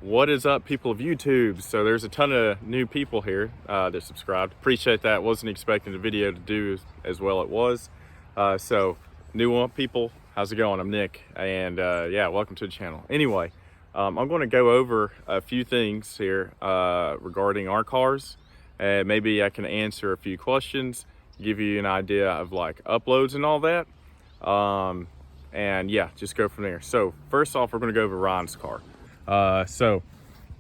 What is up, people of YouTube? So there's a ton of new people here that subscribed. Appreciate that. Wasn't expecting the video to do as well it was. So new people, how's it going? I'm Nick, and yeah, welcome to the channel. Anyway, I'm going to go over a few things here regarding our cars. Maybe I can answer a few questions, give you an idea of like uploads and all that. And yeah, just go from there. So first off, we're going to go over Ryan's car. So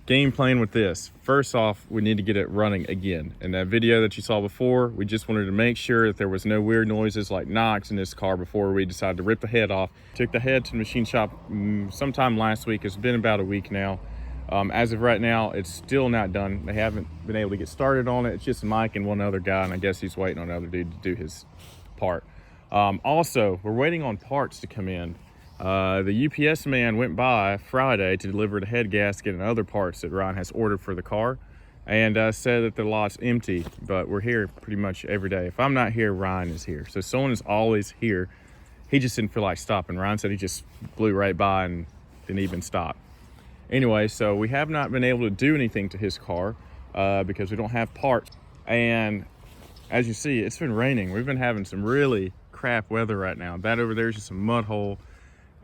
game plan with this. First off, we need to get it running again. In that video that you saw before, we just wanted to make sure that there was no weird noises like knocks in this car before we decided to rip the head off. Took the head to the machine shop sometime last week. It's been about a week now. As of right now, it's still not done. They haven't been able to get started on it. It's just Mike and one other guy, and I guess he's waiting on another dude to do his part. Also, we're waiting on parts to come in. The UPS man went by Friday to deliver the head gasket and other parts that Ryan has ordered for the car, and said that the lot's empty, but we're here pretty much every day. If I'm not here, Ryan is here. So someone is always here. He just didn't feel like stopping. Ryan said he just blew right by and didn't even stop. Anyway, so we have not been able to do anything to his car because we don't have parts. And as you see, it's been raining. We've been having some really crap weather right now. That over there is just a mud hole.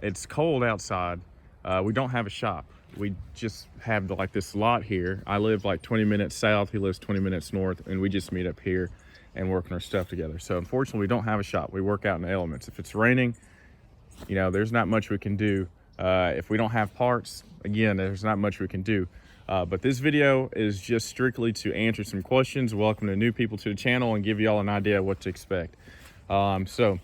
It's cold outside. We don't have a shop. We just have like this lot here. I live like 20 minutes south. He lives 20 minutes north, and we just meet up here and work on our stuff together. So unfortunately, we don't have a shop. We work out in the elements. If it's raining, you know, there's not much we can do. If we don't have parts, again, there's not much we can do. But this video is just strictly to answer some questions, welcome the new people to the channel, and give y'all an idea of what to expect. So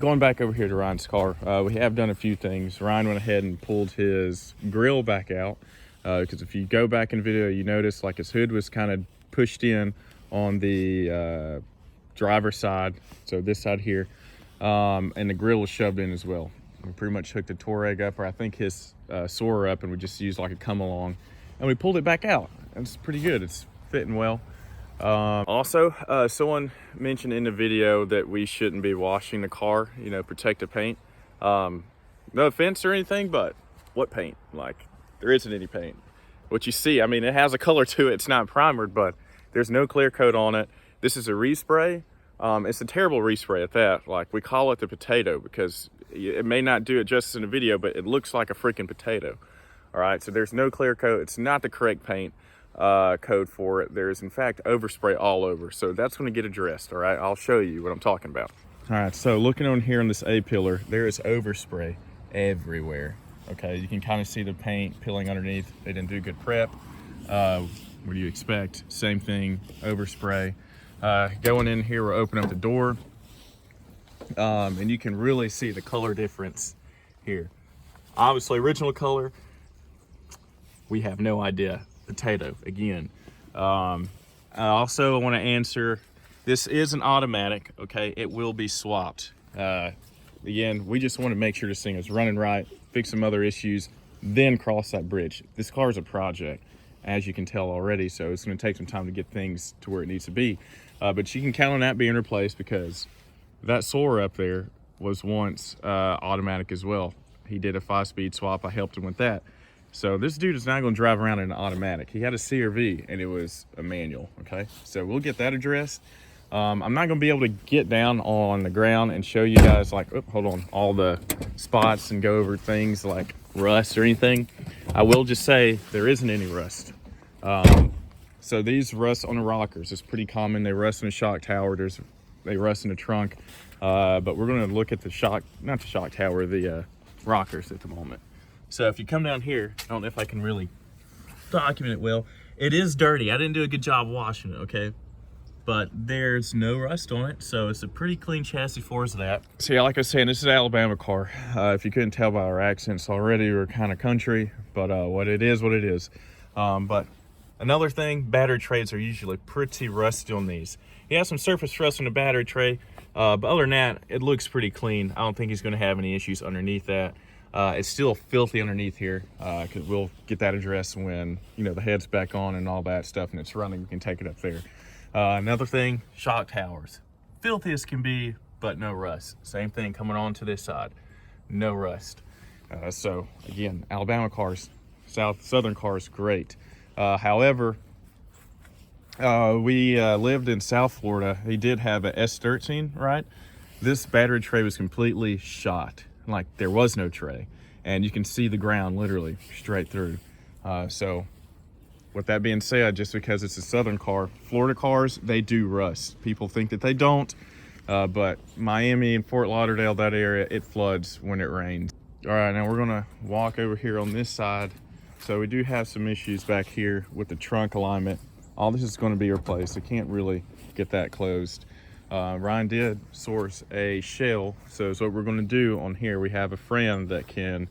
going back over here to Ryan's car, we have done a few things. Ryan went ahead and pulled his grill back out because if you go back in the video, you notice like his hood was kind of pushed in on the driver's side, so this side here, and the grill was shoved in as well. We pretty much hooked the Touareg up, or I think his Soarer up, and we just used like a come along, and we pulled it back out. It's pretty good. It's fitting well. Also, someone mentioned in the video that we shouldn't be washing the car, you know, protect the paint. No offense or anything, but what paint? Like, there isn't any paint. What you see, I mean, it has a color to it. It's not primered, but there's no clear coat on it. This is a respray. It's a terrible respray at that. Like, we call it the potato because it may not do it justice in the video, but it looks like a freaking potato. All right, so there's no clear coat. It's not the correct paint code for it. There is in fact overspray all over, so that's going to get addressed. All right, I'll show you what I'm talking about. All right, so looking on here on this A pillar, there is overspray everywhere. Okay, you can kind of see the paint peeling underneath. They didn't do good prep. What do you expect? Same thing, overspray. Going in here, we'll open up the door, and you can really see the color difference here. Obviously original color, we have no idea. Potato again. I also want to answer, this is an automatic, okay? It will be swapped. Again, we just want to make sure this thing is running right, fix some other issues, then cross that bridge. This car is a project, as you can tell already, so it's going to take some time to get things to where it needs to be. But you can count on that being replaced because that Soarer up there was once automatic as well. He did a 5-speed swap. I helped him with that. So this dude is not going to drive around in an automatic. He had a CRV and it was a manual, okay? So we'll get that addressed. I'm not going to be able to get down on the ground and show you guys like, oh, hold on, all the spots and go over things like rust or anything. I will just say there isn't any rust. So these rust on the rockers is pretty common. They rust in the shock tower. They rust in the trunk. But we're going to look at the shock, not the shock tower, the rockers at the moment. So if you come down here, I don't know if I can really document it well. It is dirty. I didn't do a good job washing it, okay? But there's no rust on it, so it's a pretty clean chassis for us that. So yeah, like I was saying, this is an Alabama car. If you couldn't tell by our accents already, we're kind of country, but what it is, what it is. But another thing, battery trays are usually pretty rusty on these. He has some surface rust on the battery tray, but other than that, it looks pretty clean. I don't think he's gonna have any issues underneath that. It's still filthy underneath here because we'll get that addressed when, you know, the head's back on and all that stuff and it's running. We can take it up there. Another thing, shock towers. Filthy as can be, but no rust. Same thing coming on to this side. No rust. So again, Alabama cars, southern car is great. However, we lived in South Florida. He did have a S13, right? This battery tray was completely shot. Like there was no tray, and you can see the ground literally straight through. So with that being said, just because it's a southern car, Florida cars, they do rust. People think that they don't, but Miami and Fort Lauderdale, that area, it floods when it rains. All right, now we're gonna walk over here on this side. So we do have some issues back here with the trunk alignment. All this is gonna be replaced. I can't really get that closed. Ryan did source a shell. So what we're gonna do on here, we have a friend that can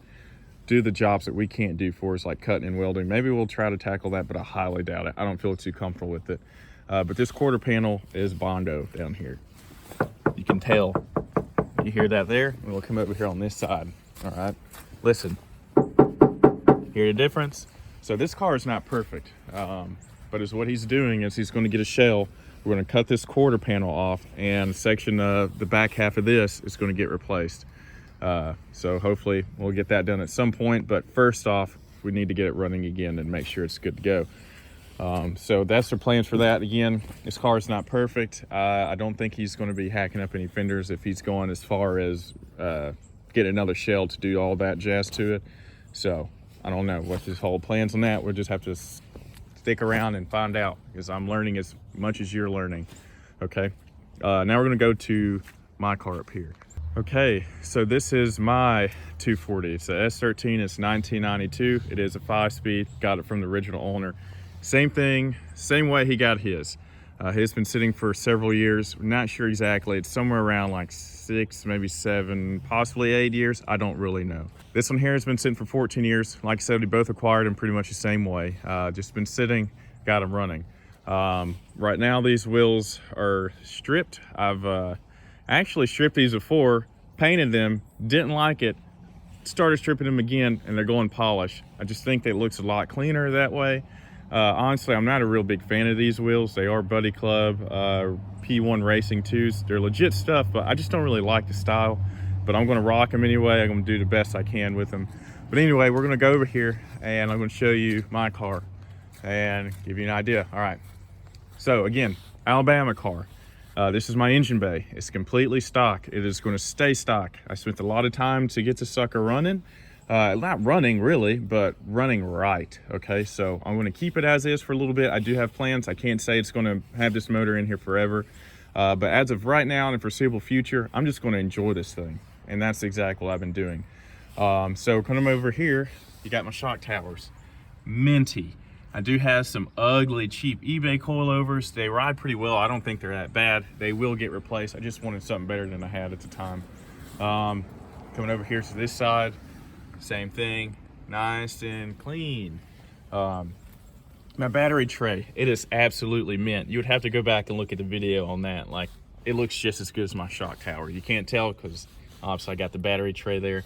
do the jobs that we can't do for us, like cutting and welding. Maybe we'll try to tackle that, but I highly doubt it. I don't feel too comfortable with it. But this quarter panel is Bondo down here. You can tell, you hear that there? And we'll come over here on this side. All right, listen, hear the difference? So this car is not perfect, but is what he's doing is he's going to get a shell. We're going to cut this quarter panel off, and a section of the back half of this is going to get replaced. So hopefully we'll get that done at some point, but first off, we need to get it running again and make sure it's good to go. So that's the plans for that. Again, this car is not perfect. I don't think he's going to be hacking up any fenders if he's going as far as get another shell to do all that jazz to it. So I don't know what his whole plans on that. We'll just have to stick around and find out, because I'm learning as much as you're learning. Okay, now we're gonna go to my car up here. Okay, so this is my 240. It's a S13, it's 1992. It is a 5-speed, got it from the original owner. Same thing, same way he got his. His been sitting for several years. We're not sure exactly. It's somewhere around like 6, maybe 7, possibly 8 years. I don't really know. This one here has been sitting for 14 years. Like I said, we both acquired them pretty much the same way. Just been sitting, got them running. Right now these wheels are stripped. I've actually stripped these before, painted them, didn't like it, started stripping them again, and they're going polish. I just think it looks a lot cleaner that way. Honestly, I'm not a real big fan of these wheels. They are Buddy Club P1 Racing 2s. They're legit stuff, but I just don't really like the style. But I'm gonna rock them anyway. I'm gonna do the best I can with them. But anyway, we're gonna go over here and I'm gonna show you my car and give you an idea. All right, so again, Alabama car. This is my engine bay. It's completely stock. It is gonna stay stock. I spent a lot of time to get the sucker running. Not running really, but running right. Okay, so I'm going to keep it as is for a little bit. I do have plans. I can't say it's going to have this motor in here forever, but as of right now and the foreseeable future, I'm just going to enjoy this thing, and that's exactly what I've been doing. So come over here, you got my shock towers, minty. I do have some ugly cheap eBay coilovers. They ride pretty well. I don't think they're that bad. They will get replaced. I just wanted something better than I had at the time. Coming over here to this side, same thing, nice and clean. My battery tray, it is absolutely mint. You would have to go back and look at the video on that. Like, it looks just as good as my shock tower. You can't tell because obviously I got the battery tray there.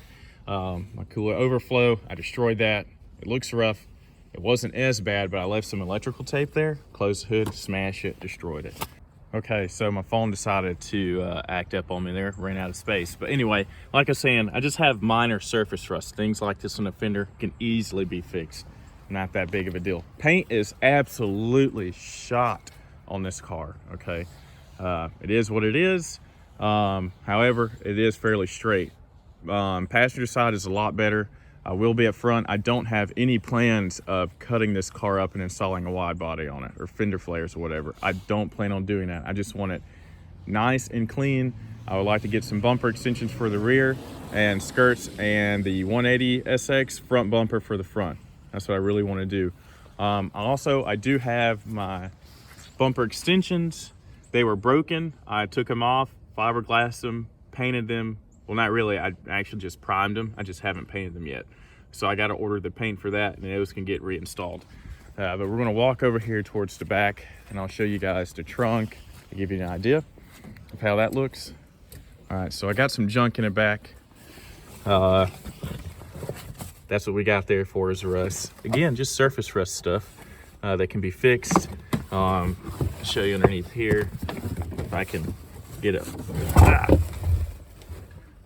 My cooler overflow, I destroyed that. It looks rough. It wasn't as bad, but I left some electrical tape there, closed the hood, smashed it, destroyed it. Okay, so my phone decided to act up on me there, ran out of space. But anyway, like I was saying, I just have minor surface rust. Things like this on the fender can easily be fixed. Not that big of a deal. Paint is absolutely shot on this car, okay? It is what it is. However, it is fairly straight. Passenger side is a lot better. I will be up front. I don't have any plans of cutting this car up and installing a wide body on it or fender flares or whatever. I don't plan on doing that. I just want it nice and clean. I would like to get some bumper extensions for the rear and skirts and the 180 SX front bumper for the front. That's what I really want to do. I do have my bumper extensions. They were broken. I took them off, fiberglassed them, painted them. Well, not really. I actually just primed them. I just haven't painted them yet. So I got to order the paint for that, and those can get reinstalled. But we're going to walk over here towards the back, and I'll show you guys the trunk to give you an idea of how that looks. All right, so I got some junk in the back. That's what we got there for is rust. Again, just surface rust stuff that can be fixed. I'll show you underneath here if I can get it.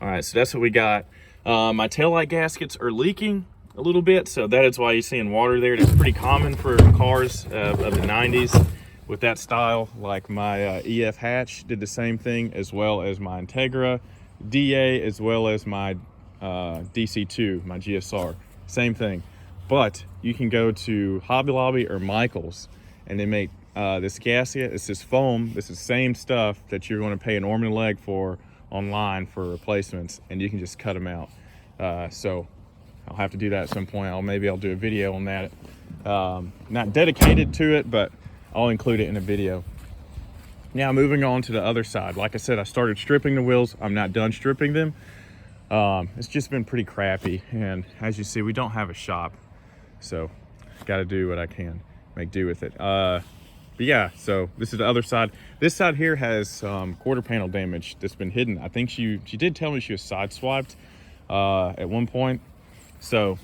All right, so that's what we got. My taillight gaskets are leaking. a little bit, so that is why you're seeing water there. It's pretty common for cars of the 90s with that style. Like my EF hatch did the same thing, as well as my Integra DA, as well as my DC2, my GSR, same thing. But you can go to Hobby Lobby or Michael's, and they make this gasket. It's this foam. This is the same stuff that you're going to pay an arm and a leg for online for replacements, and you can just cut them out. So I'll have to do that at some point. Maybe I'll do a video on that. Not dedicated to it, but I'll include it in a video. Now moving on to the other side. Like I said, I started stripping the wheels. I'm not done stripping them. It's just been pretty crappy, and as you see, we don't have a shop, so got to do what I can, make do with it. But yeah, so this is the other side. This side here has quarter panel damage that's been hidden. I think she did tell me she was sideswiped at one point. So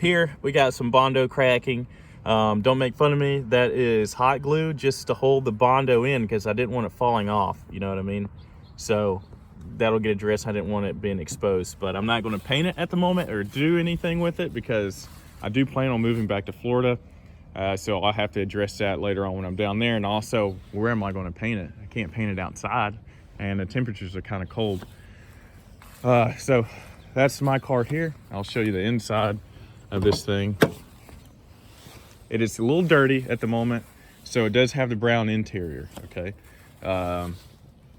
here we got some Bondo cracking. Don't make fun of me. That is hot glue just to hold the Bondo in, because I didn't want it falling off, you know what I mean? So that'll get addressed. I didn't want it being exposed, but I'm not going to paint it at the moment or do anything with it, because I do plan on moving back to Florida. So I'll have to address that later on when I'm down there. And also, where am I going to paint it? I can't paint it outside, and the temperatures are kind of cold. So that's my car here. I'll show you the inside of this thing. It is a little dirty at the moment, so it does have the brown interior, okay? I'm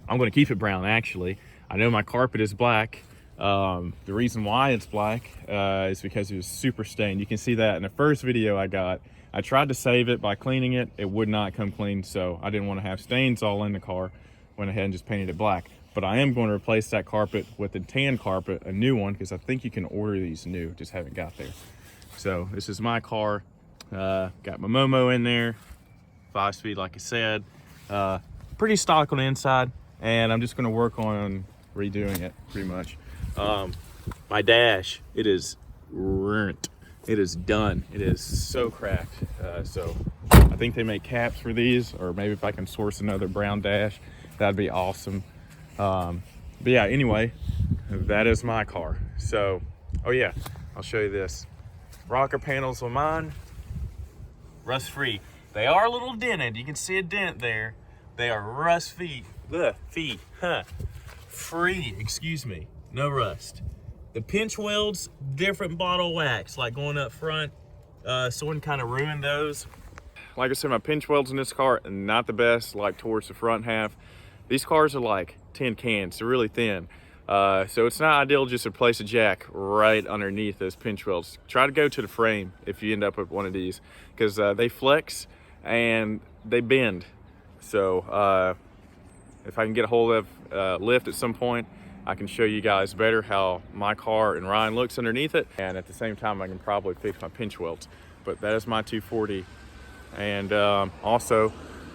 going to keep it brown, actually. I know my carpet is black. The reason why it's black is because it was super stained. You can see that in the first video I got. I tried to save it by cleaning it. It would not come clean, so I didn't want to have stains all in the car. Went ahead and just painted it black. But I am going to replace that carpet with a tan carpet, a new one, because I think you can order these new, just haven't got there. So this is my car. Got my Momo in there, 5-speed like I said. Pretty stock on the inside, and I'm just going to work on redoing it pretty much. My dash, it is ruined. It is done. It is so cracked. So I think they make caps for these, or maybe if I can source another brown dash, that'd be awesome. But yeah, anyway, that is my car. So, oh yeah, I'll show you this. Rocker panels on mine, rust free. They are a little dented. You can see a dent there. They are rust free. Free, excuse me. No rust. The pinch welds, different bottle wax, like going up front. Someone kind of ruined those. Like I said, my pinch welds in this car are not the best, like towards the front half. These cars are like tin cans, they're really thin. So it's not ideal just to place a jack right underneath those pinch welds. Try to go to the frame if you end up with one of these, because they flex and they bend. So if I can get a hold of lift at some point, I can show you guys better how my car and Ryan looks underneath it. And at the same time, I can probably fix my pinch welds. But that is my 240. And also,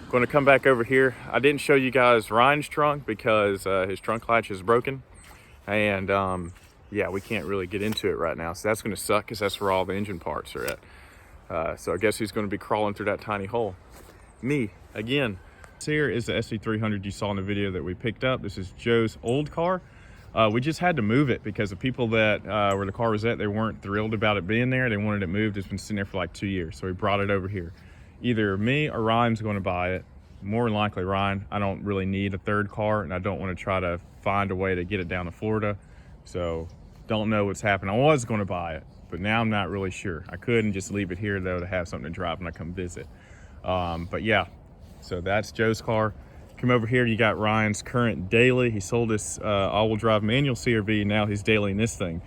going to come back over here. I didn't show you guys Ryan's trunk because his trunk latch is broken. And yeah, we can't really get into it right now. So that's going to suck, because that's where all the engine parts are at. So I guess he's going to be crawling through that tiny hole. Me, again. This here is the SC300 you saw in the video that we picked up. This is Joe's old car. We just had to move it because the people that where the car was at, they weren't thrilled about it being there. They wanted it moved. It's been sitting there for like 2 years. So we brought it over here. Either me or Ryan's going to buy it. More than likely Ryan. I don't really need a third car, and I don't want to try to find a way to get it down to Florida. So don't know what's happening. I was going to buy it, but now I'm not really sure. I couldn't just leave it here though to have something to drive when I come visit. But yeah, so that's Joe's car. Come over here, you got Ryan's current daily. He sold his all-wheel drive manual CRV. Now he's daily in this thing.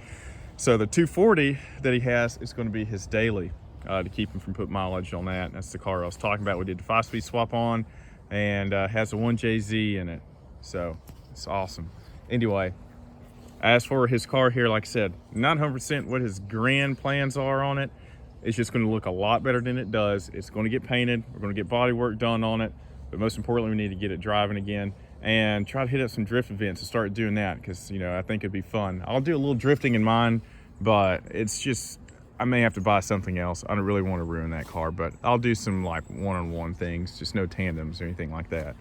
So the 240 that he has is going to be his daily to keep him from putting mileage on that. That's the car I was talking about. We did the 5-speed swap on, and has a 1JZ in it. So it's awesome. Anyway, as for his car here, like I said, not 100% what his grand plans are on it. It's just going to look a lot better than it does. It's going to get painted. We're going to get body work done on it. But most importantly, we need to get it driving again and try to hit up some drift events and start doing that, because, you know, I think it'd be fun. I'll do a little drifting in mine, but it's just, I may have to buy something else. I don't really want to ruin that car, but I'll do some like one-on-one things, just no tandems or anything like that.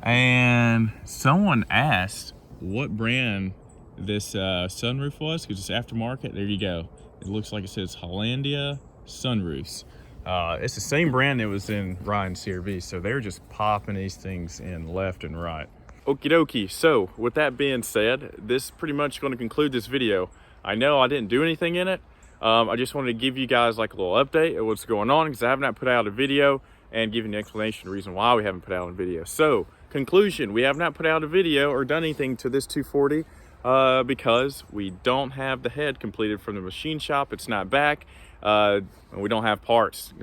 And someone asked what brand this sunroof was, because it's aftermarket. There you go. It looks like it says Hollandia sunroofs. It's the same brand that was in Ryan's CRV, so they're just popping these things in left and right. Okie dokie. So with that being said, this is pretty much going to conclude this video. I know I didn't do anything in it. I just wanted to give you guys like a little update of what's going on, because I have not put out a video, and give you an explanation, the reason why we haven't put out a video. So conclusion, we have not put out a video or done anything to this 240 because we don't have the head completed from the machine shop. It's not back. And we don't have parts.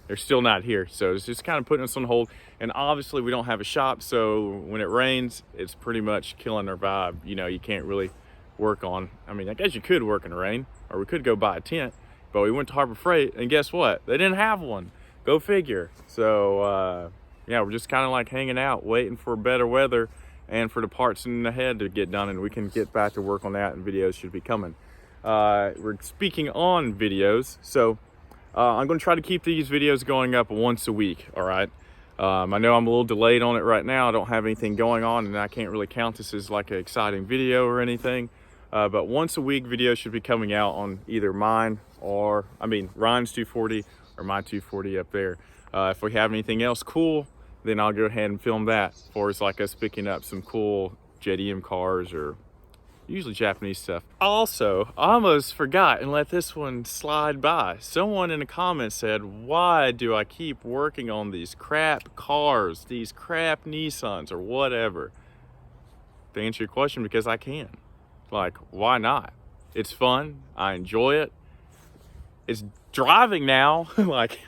They're still not here, so it's just kind of putting us on hold. And obviously we don't have a shop, so when it rains, it's pretty much killing our vibe. You know, you can't really work on, I mean, I guess you could work in the rain, or we could go buy a tent, but we went to Harbor Freight, and guess what? They didn't have one. Go figure. So yeah, we're just kind of like hanging out, waiting for better weather and for the parts in the head to get done, and we can get back to work on that, and videos should be coming. We're speaking on videos, so I'm going to try to keep these videos going up once a week. All right. I know I'm a little delayed on it right now. I don't have anything going on, and I can't really count this as like an exciting video or anything. But once a week, videos should be coming out on either mine or, I mean, Ryan's 240 or my 240 up there. If we have anything else cool, then I'll go ahead and film that, for it's like us picking up some cool JDM cars or usually Japanese stuff. Also, I almost forgot and let this one slide by. Someone in the comments said, why do I keep working on these crap cars, these crap Nissans or whatever? To answer your question, because I can. Like, why not? It's fun. I enjoy it. It's driving now. Like,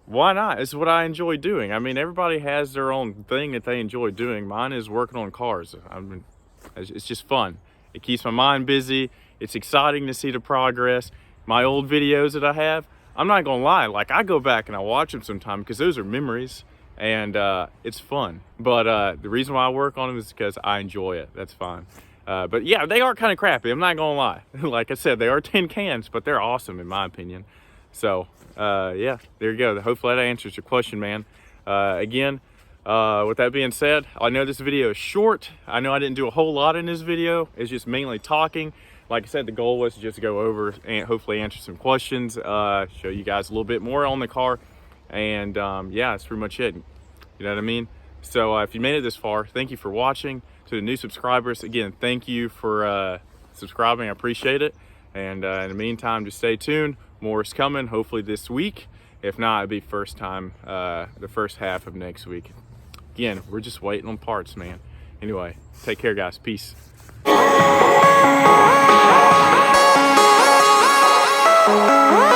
why not? It's what I enjoy doing. I mean, everybody has their own thing that they enjoy doing. Mine is working on cars. I mean, it's just fun. It keeps my mind busy. It's exciting to see the progress. My old videos that I have, I'm not gonna lie, like I go back and I watch them sometimes because those are memories, and it's fun. But the reason why I work on them is because I enjoy it. That's fine. But yeah, they are kind of crappy. I'm not gonna lie. Like I said, they are tin cans, but they're awesome in my opinion. So yeah, there you go. Hopefully that answers your question, man. Again, with that being said, I know this video is short. I know I didn't do a whole lot in this video. It's just mainly talking. Like I said, the goal was to just go over and hopefully answer some questions, show you guys a little bit more on the car, and yeah, that's pretty much it. You know what I mean? So if you made it this far, thank you for watching. To the new subscribers, again, thank you for subscribing. I appreciate it. And in the meantime, just stay tuned. More is coming, hopefully this week. If not, it'll be the first half of next week. Again, we're just waiting on parts, man. Anyway, take care, guys. Peace. Woo!